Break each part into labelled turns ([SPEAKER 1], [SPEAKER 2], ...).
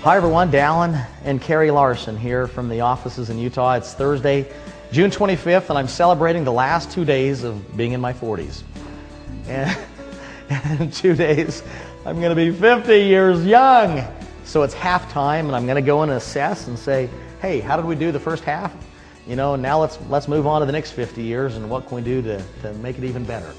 [SPEAKER 1] Hi everyone, Dallin and Carrie Larson here from the offices in Utah. It's Thursday, June 25th, and I'm celebrating the last 2 days of being in my 40s. And in 2 days, I'm going to be 50 years young. So it's halftime, and I'm going to go and assess and say, hey, how did we do the first half? You know, now let's move on to the next 50 years, and what can we do to make it even better?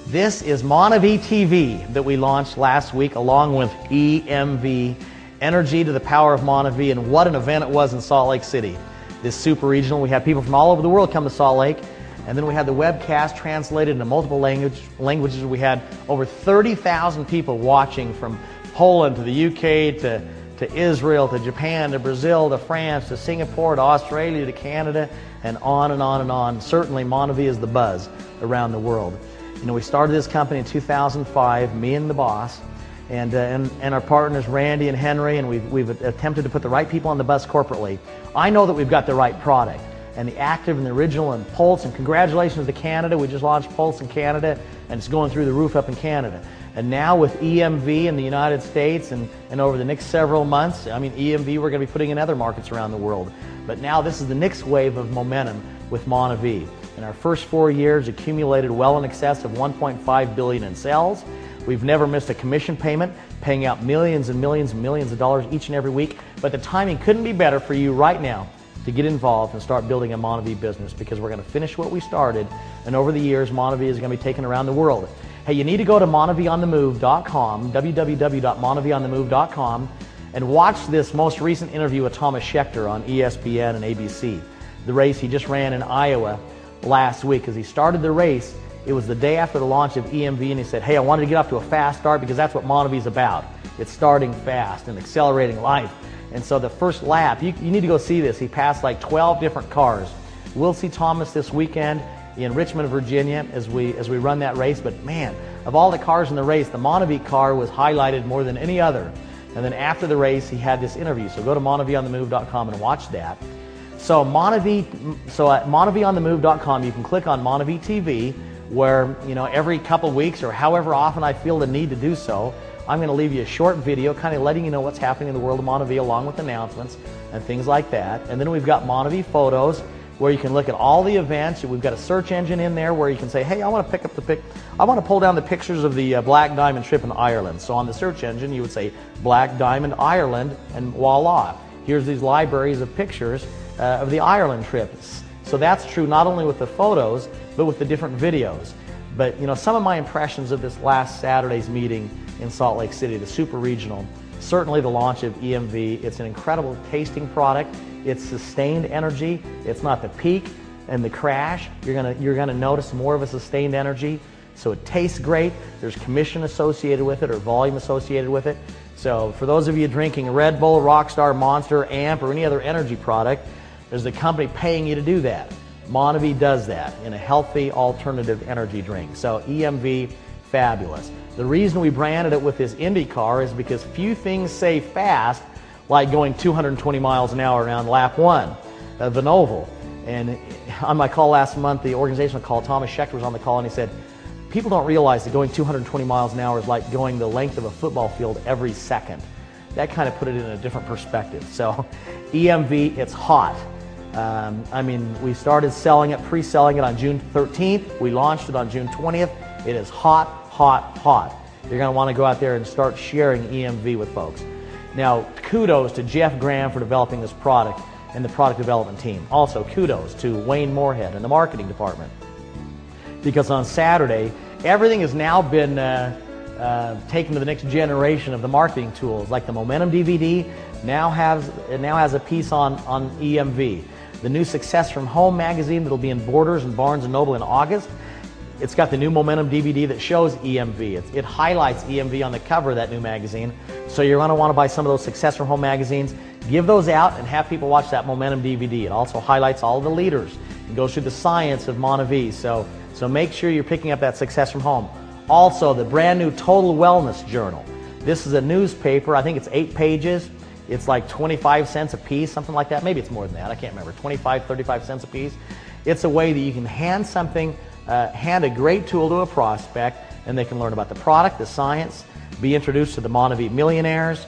[SPEAKER 1] This is Monabi-TV that we launched last week along with EMV, Energy to the Power of Monabi, and what an event it was in Salt Lake City. This super regional, we had people from all over the world come to Salt Lake, and then we had the webcast translated into multiple languages. We had over 30,000 people watching from Poland to the UK to Israel to Japan to Brazil to France to Singapore to Australia to Canada, and on and on and on. Certainly Monabi is the buzz around the world. You know, we started this company in 2005, me and the boss, and our partners Randy and Henry, and we've attempted to put the right people on the bus corporately. I know that we've got the right product, and the active and the original and Pulse, and congratulations to Canada. We just launched Pulse in Canada, and it's going through the roof up in Canada. And now with EMV in the United States, and over the next several months, I mean, EMV we're going to be putting in other markets around the world. But now this is the next wave of momentum with Monabi. In our first 4 years, accumulated well in excess of $1.5 billion in sales. We've never missed a commission payment, paying out millions and millions and millions of dollars each and every week. But the timing couldn't be better for you right now to get involved and start building a Monabi business, because we're going to finish what we started, and over the years, Monabi is going to be taken around the world. Hey, you need to go to monabionthemove.com, www.monabionthemove.com, and watch this most recent interview with Thomas Schechter on ESPN and ABC. The race he just ran in Iowa last week. As he started the race, it was the day after the launch of EMV, and he said, hey, I wanted to get off to a fast start because that's what Monabi is about. It's starting fast and accelerating life. And so the first lap, you need to go see this. He passed like 12 different cars. We'll see Thomas this weekend in Richmond, Virginia, as we run that race. But man, of all the cars in the race, the Monabi car was highlighted more than any other. And then after the race, he had this interview. So go to monabionthemove.com and watch that. So at monabionthemove.com, you can click on Monabi TV, where, you know, every couple weeks or however often I feel the need to do so, I'm going to leave you a short video kind of letting you know what's happening in the world of Monabi, along with announcements and things like that. And then we've got Monabi Photos, where you can look at all the events. We've got a search engine in there where you can say, hey, I want to pull down the pictures of the Black Diamond trip in Ireland. So on the search engine, you would say Black Diamond Ireland, and voila, here's these libraries of pictures of the Ireland trips. So that's true not only with the photos, but with the different videos. But you know, some of my impressions of this last Saturday's meeting in Salt Lake City, the super regional, certainly the launch of EMV. It's an incredible tasting product. It's sustained energy. It's not the peak and the crash. You're gonna notice more of a sustained energy. So it tastes great. There's commission associated with it, or volume associated with it. So for those of you drinking Red Bull, Rockstar, Monster, Amp, or any other energy product, there's a company paying you to do that. Monabi does that in a healthy alternative energy drink. So EMV, fabulous. The reason we branded it with this Indy car is because few things say fast like going 220 miles an hour around lap 1 of an oval. And on my call last month, the organizational call, Thomas Schechter was on the call, and he said, people don't realize that going 220 miles an hour is like going the length of a football field every second. That kind of put it in a different perspective. So EMV, it's hot. I mean, we started selling it, pre-selling it on June 13th. We launched it on June 20th. It is hot, hot, hot. You're going to want to go out there and start sharing EMV with folks. Now, kudos to Jeff Graham for developing this product and the product development team. Also, kudos to Wayne Moorhead and the marketing department. Because on Saturday, everything has now been taken to the next generation of the marketing tools, like the Momentum DVD now has a piece on EMV. The new Success from Home magazine that'll be in Borders and Barnes & Noble in August, it's got the new Momentum DVD that shows EMV. It highlights EMV on the cover of that new magazine. So you're going to want to buy some of those Success from Home magazines, give those out, and have people watch that Momentum DVD. It also highlights all the leaders and goes through the science of Monabi. So make sure you're picking up that Success from Home. Also, the brand new Total Wellness Journal. This is a newspaper. I think it's 8 pages. It's like 25 cents a piece, something like that. Maybe it's more than that. I can't remember. 25, 35 cents a piece. It's a way that you can hand a great tool to a prospect, and they can learn about the product, the science, be introduced to the Monabi millionaires,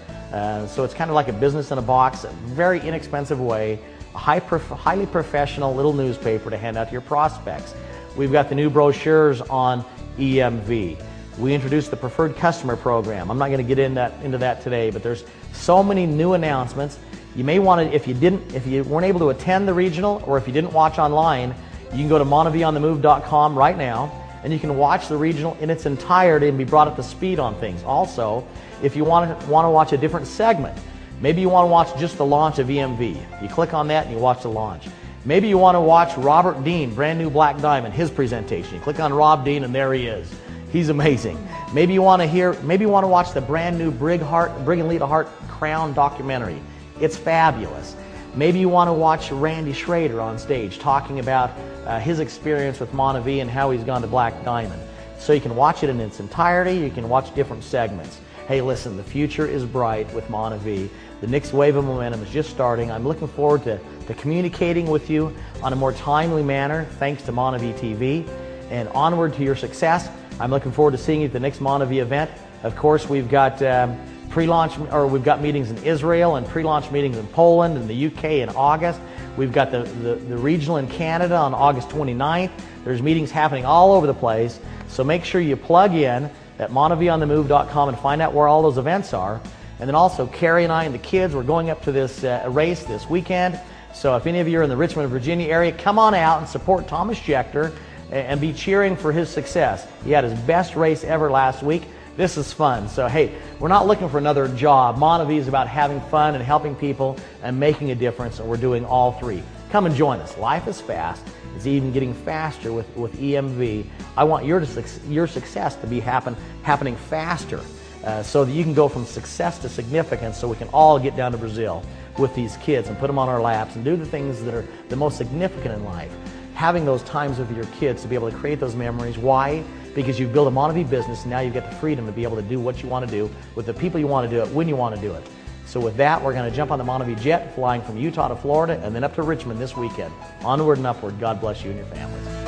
[SPEAKER 1] So it's kind of like a business in a box, a very inexpensive way, a highly professional little newspaper to hand out to your prospects. We've got the new brochures on EMV. We introduced the Preferred Customer Program. I'm not going to get into that today, but there's so many new announcements. You may want to, if you weren't able to attend the regional, or if you didn't watch online, you can go to monavionthemove.com right now, and you can watch the regional in its entirety and be brought up to speed on things. Also, if you want to watch a different segment, maybe you want to watch just the launch of EMV. You click on that and you watch the launch. Maybe you want to watch Robert Dean, brand new Black Diamond, his presentation. You click on Rob Dean and there he is. He's amazing. Maybe you want to watch the brand new Brig and Lita Hart Crown documentary. It's fabulous. Maybe you want to watch Randy Schrader on stage talking about his experience with Monavi and how he's gone to Black Diamond. So you can watch it in its entirety. You can watch different segments. Hey, listen, the future is bright with Monavi. The next wave of momentum is just starting. I'm looking forward to communicating with you on a more timely manner, thanks to Monavi TV. And onward to your success. I'm looking forward to seeing you at the next Monavi event. Of course, we've got we've got meetings in Israel and pre-launch meetings in Poland and the UK in August. We've got the regional in Canada on August 29th. There's meetings happening all over the place. So make sure you plug in at monavionthemove.com and find out where all those events are. And then also, Carrie and I and the kids, we're going up to this race this weekend. So if any of you are in the Richmond, Virginia area, come on out and support Thomas Schechter and be cheering for his success. He had his best race ever last week. This is fun. So hey, we're not looking for another job. Monavi is about having fun and helping people and making a difference, and we're doing all three. Come and join us. Life is fast. It's even getting faster with EMV. I want your success to be happening faster, so that you can go from success to significance, so we can all get down to Brazil with these kids and put them on our laps and do the things that are the most significant in life. Having those times with your kids to be able to create those memories. Why? Because you've built a Monavi business, and now you've got the freedom to be able to do what you want to do with the people you want to do it, when you want to do it. So with that, we're going to jump on the Monavi jet, flying from Utah to Florida and then up to Richmond this weekend. Onward and upward. God bless you and your families.